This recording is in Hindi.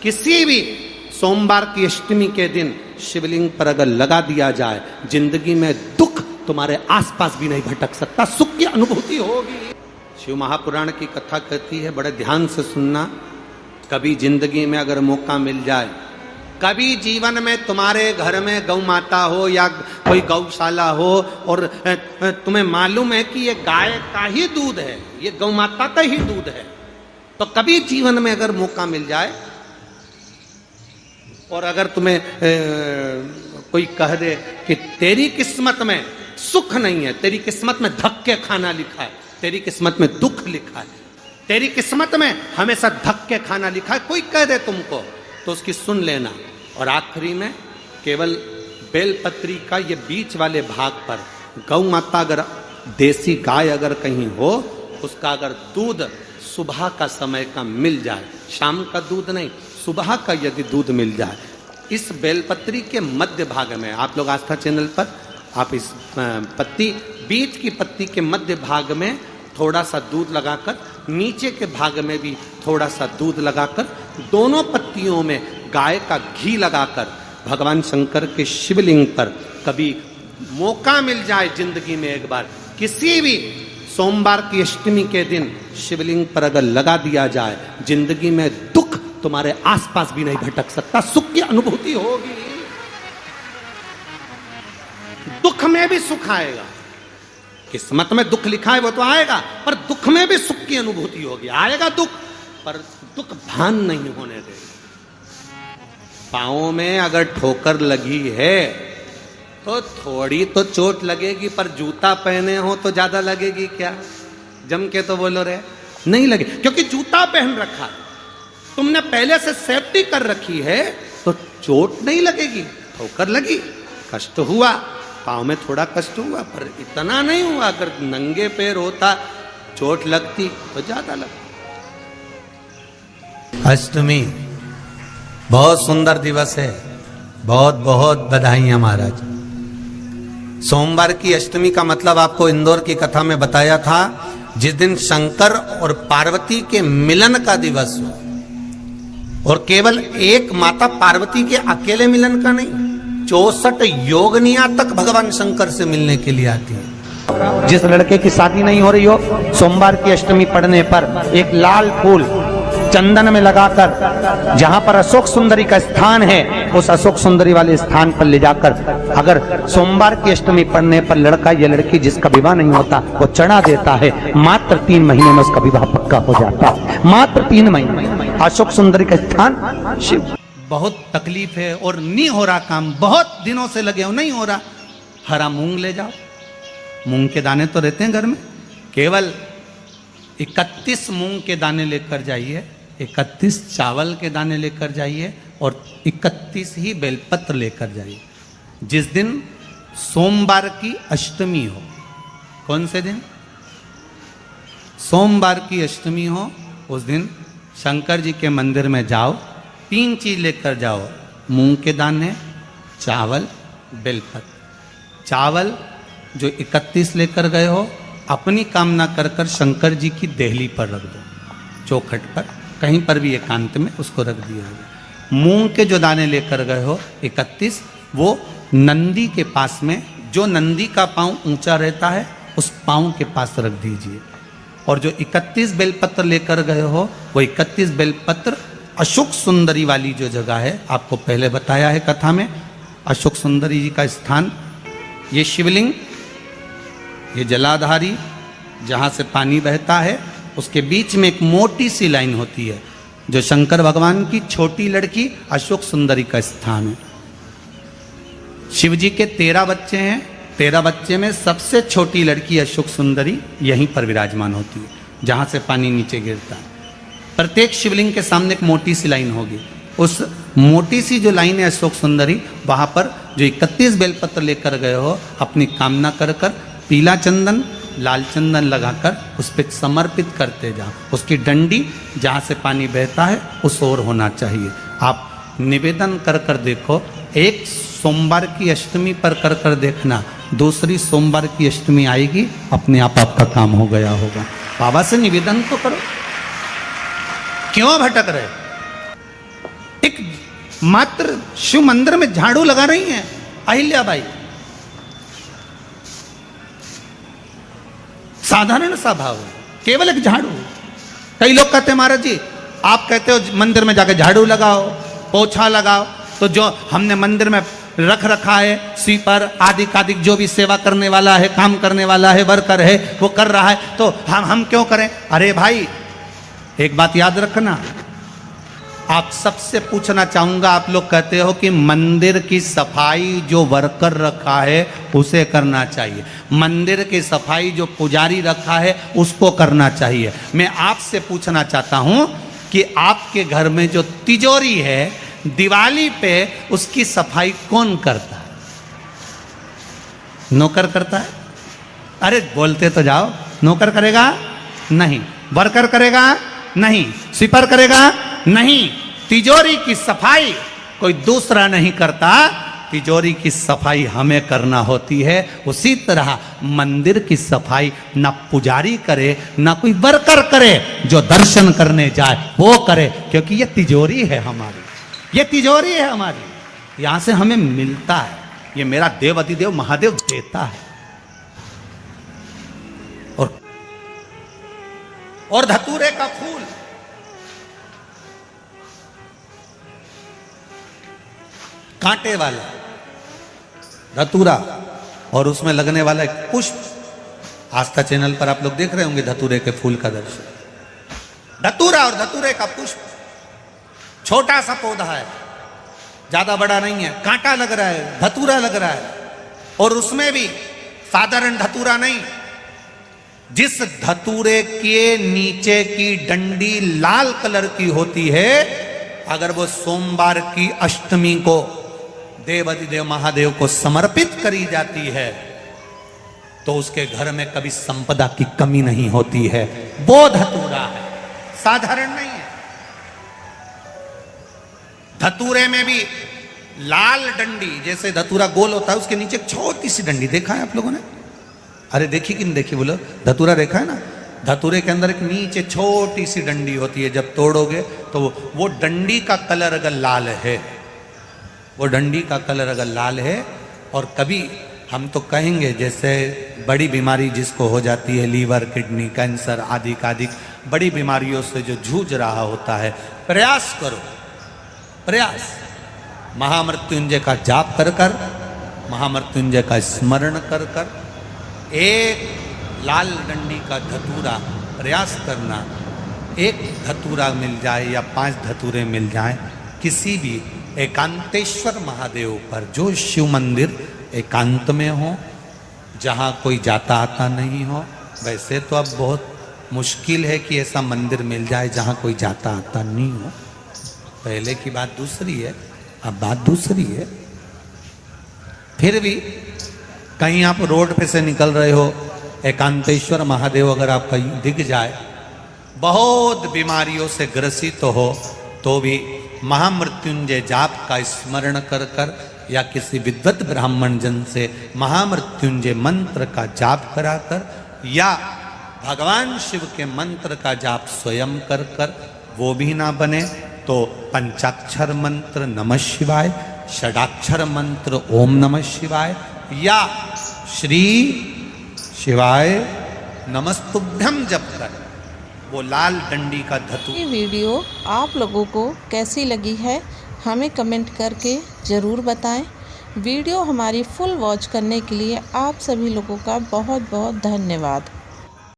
किसी भी सोमवार की अष्टमी के दिन शिवलिंग पर अगर लगा दिया जाए, जिंदगी में दुख तुम्हारे आसपास भी नहीं भटक सकता, सुख की अनुभूति होगी। शिव महापुराण की कथा कहती है, बड़े ध्यान से सुनना। कभी जिंदगी में अगर मौका मिल जाए, कभी जीवन में तुम्हारे घर में गौ माता हो या कोई गौशाला हो और तुम्हें मालूम है कि ये गाय का ही दूध है, ये गौ माता का ही दूध है, तो कभी जीवन में अगर मौका मिल जाए और अगर तुम्हें कोई कह दे कि तेरी किस्मत में सुख नहीं है, तेरी किस्मत में धक्के खाना लिखा है, तेरी किस्मत में दुख लिखा है, तेरी किस्मत में हमेशा धक्के खाना लिखा है, कोई कह दे तुमको, तो उसकी सुन लेना। और आखिरी में केवल बेलपत्री का ये बीच वाले भाग पर गौ माता, अगर देसी गाय अगर कहीं हो, उसका अगर दूध सुबह का समय का मिल जाए, शाम का दूध नहीं, सुबह का यदि दूध मिल जाए, इस बेलपत्री के मध्य भाग में, आप लोग आस्था चैनल पर आप इस पत्ती, बीच की पत्ती के मध्य भाग में थोड़ा सा दूध लगाकर, नीचे के भाग में भी थोड़ा सा दूध लगाकर, दोनों पत्तियों में गाय का घी लगाकर भगवान शंकर के शिवलिंग पर कभी मौका मिल जाए जिंदगी में एक बार, किसी भी सोमवार की अष्टमी के दिन शिवलिंग पर अगर लगा दिया जाए, जिंदगी में दुख तुम्हारे आसपास भी नहीं भटक सकता, सुख की अनुभूति होगी। दुख में भी सुख आएगा, किस्मत में दुख लिखा है वो तो आएगा, पर दुख में भी सुख की अनुभूति होगी। आएगा दुख, पर दुख भान नहीं होने देगा। पाँव में अगर ठोकर लगी है तो थोड़ी तो चोट लगेगी, पर जूता पहने हो तो ज्यादा लगेगी क्या? जम के तो बोलो रे, नहीं लगे, क्योंकि जूता पहन रखा, तुमने पहले से सेफ्टी कर रखी है, तो चोट नहीं लगेगी। ठोकर लगी, कष्ट हुआ, पाँव में थोड़ा कष्ट हुआ, पर इतना नहीं हुआ। अगर नंगे पैर होता, चोट लगती तो ज्यादा लगती। अष्टमी बहुत सुंदर दिवस है, बहुत बहुत बधाइयां महाराज। सोमवार की अष्टमी का मतलब आपको इंदौर की कथा में बताया था, जिस दिन शंकर और पार्वती के मिलन का दिवस हो, और केवल एक माता पार्वती के अकेले मिलन का नहीं, 64 योगनियां तक भगवान शंकर से मिलने के लिए आती है। जिस लड़के की शादी नहीं हो रही हो, सोमवार की अष्टमी पड़ने पर एक लाल फूल चंदन में लगाकर, जहां पर अशोक सुंदरी का स्थान है, उस अशोक सुंदरी वाले स्थान पर ले जाकर, अगर सोमवार की अष्टमी पड़ने पर लड़का या लड़की जिसका विवाह नहीं होता वो चढ़ा देता है, मात्र 3 महीने में उसका विवाह पक्का हो जाता है। मात्र 3 महीने। अशोक सुंदरी का स्थान शिव। बहुत तकलीफ है और नहीं हो रहा काम, बहुत दिनों से लगे हो, नहीं हो रहा, हरा मूंग ले जाओ। मूंग के दाने तो रहते हैं घर में, केवल 31 मूंग के दाने लेकर जाइए, 31 चावल के दाने लेकर जाइए और 31 ही बेलपत्र लेकर जाइए। जिस दिन सोमवार की अष्टमी हो, कौन से दिन? सोमवार की अष्टमी हो, उस दिन शंकर जी के मंदिर में जाओ, 3 चीज लेकर जाओ, मूंग के दाने, चावल, बेलपत्र। चावल जो 31 लेकर गए हो, अपनी कामना कर कर शंकर जी की देहली पर रख दो, चौखट पर, कहीं पर भी एकांत में उसको रख दिया होगा। मूंग के जो दाने लेकर गए हो 31, वो नंदी के पास में, जो नंदी का पांव ऊंचा रहता है, उस पांव के पास रख दीजिए। और जो 31 बेलपत्र लेकर गए हो, वो 31 बेलपत्र अशोक सुंदरी वाली जो जगह है, आपको पहले बताया है कथा में, अशोक सुंदरी जी का स्थान, ये शिवलिंग, ये जलाधारी जहाँ से पानी बहता है, उसके बीच में एक मोटी सी लाइन होती है, जो शंकर भगवान की छोटी लड़की अशोक सुंदरी का स्थान है। शिव जी के 13 बच्चे हैं, 13 बच्चे में सबसे छोटी लड़की अशोक सुंदरी यहीं पर विराजमान होती है, जहाँ से पानी नीचे गिरता है। प्रत्येक शिवलिंग के सामने एक मोटी सी लाइन होगी, उस मोटी सी जो लाइन है अशोक सुंदरी, वहाँ पर जो 31 बेलपत्र लेकर गए हो, अपनी कामना कर कर पीला चंदन, लाल चंदन लगाकर उस पर समर्पित करते जाओ। उसकी डंडी जहाँ से पानी बहता है उस ओर होना चाहिए। आप निवेदन कर कर देखो, एक सोमवार की अष्टमी पर कर कर देखना, दूसरी सोमवार की अष्टमी आएगी, अपने आप आपका काम हो गया होगा। बाबा से निवेदन तो करो, क्यों भटक रहे? एक मात्र शिव मंदिर में झाड़ू लगा रही हैं अहिल्याबाई। साधारण सा भाव है, केवल एक झाड़ू। कई लोग कहते हैं महाराज जी आप कहते हो मंदिर में जाकर झाड़ू लगाओ, पोछा लगाओ, तो जो हमने मंदिर में रख रखा है स्वीपर आदि कादिक जो भी सेवा करने वाला है, काम करने वाला है, वर्कर है, वो कर रहा है, तो हम क्यों करें? अरे भाई एक बात याद रखना, आप सबसे पूछना चाहूंगा, आप लोग कहते हो कि मंदिर की सफाई जो वर्कर रखा है उसे करना चाहिए, मंदिर की सफाई जो पुजारी रखा है उसको करना चाहिए। मैं आपसे पूछना चाहता हूं कि आपके घर में जो तिजोरी है दिवाली पे उसकी सफाई कौन करता है? नौकर करता है? अरे बोलते तो जाओ। नौकर करेगा? नहीं। वर्कर करेगा? नहीं। स्वीपर करेगा? नहीं। तिजोरी की सफाई कोई दूसरा नहीं करता, तिजोरी की सफाई हमें करना होती है। उसी तरह मंदिर की सफाई ना पुजारी करे ना कोई वर्कर करे, जो दर्शन करने जाए वो करे, क्योंकि ये तिजोरी है हमारी, ये तिजोरी है हमारी, यहां से हमें मिलता है, ये मेरा देव अधिदेव महादेव देता है। और धतूरे का फूल, कांटे वाला धतूरा और उसमें लगने वाला एक पुष्प, आस्था चैनल पर आप लोग देख रहे होंगे धतूरे के फूल का दर्शन। धतूरा और धतूरे का पुष्प, छोटा सा पौधा है, ज्यादा बड़ा नहीं है, कांटा लग रहा है, धतूरा लग रहा है, और उसमें भी साधारण धतूरा नहीं, जिस धतूरे के नीचे की डंडी लाल कलर की होती है, अगर वो सोमवार की अष्टमी को देव अधिदेव महादेव को समर्पित करी जाती है तो उसके घर में कभी संपदा की कमी नहीं होती है। वो धतूरा है, साधारण नहीं है। धतूरे में भी लाल डंडी, जैसे धतूरा गोल होता है उसके नीचे एक छोटी सी डंडी, देखा है आप लोगों ने? अरे देखी कि नहीं देखी बोलो? धतूरा देखा है ना? धतूरे के अंदर एक नीचे छोटी सी डंडी होती है, जब तोड़ोगे तो वो डंडी का कलर अगर लाल है, वो डंडी का कलर अगर लाल है, और कभी हम तो कहेंगे जैसे बड़ी बीमारी जिसको हो जाती है, लीवर किडनी कैंसर आदि आदि बड़ी बीमारियों से जो जूझ रहा होता है, प्रयास करो, प्रयास महामृत्युंजय का जाप कर कर, महामृत्युंजय का स्मरण कर कर, एक लाल डंडी का धतूरा प्रयास करना, एक धतूरा मिल जाए या 5 धतूरे मिल जाए किसी भी एकांतेश्वर महादेव पर, जो शिव मंदिर एकांत में हो, जहाँ कोई जाता आता नहीं हो। वैसे तो अब बहुत मुश्किल है कि ऐसा मंदिर मिल जाए जहाँ कोई जाता आता नहीं हो, पहले की बात दूसरी है, अब बात दूसरी है। फिर भी कहीं आप रोड पे से निकल रहे हो, एकांतेश्वर महादेव अगर आपका दिख जाए, बहुत बीमारियों से ग्रसित हो, तो भी महामृत्युंजय जाप का स्मरण कर कर या किसी विद्वत ब्राह्मण जन से महामृत्युंजय मंत्र का जाप कराकर या भगवान शिव के मंत्र का जाप स्वयं कर कर, वो भी ना बने तो पंचाक्षर मंत्र नमः शिवाय, षडाक्षर मंत्र ओम नमः शिवाय या श्री शिवाय नमस्तुभ्यम जप कर वो लाल डंडी का धतूरा। ये वीडियो आप लोगों को कैसी लगी है हमें कमेंट करके ज़रूर बताएं। वीडियो हमारी फुल वॉच करने के लिए आप सभी लोगों का बहुत बहुत धन्यवाद।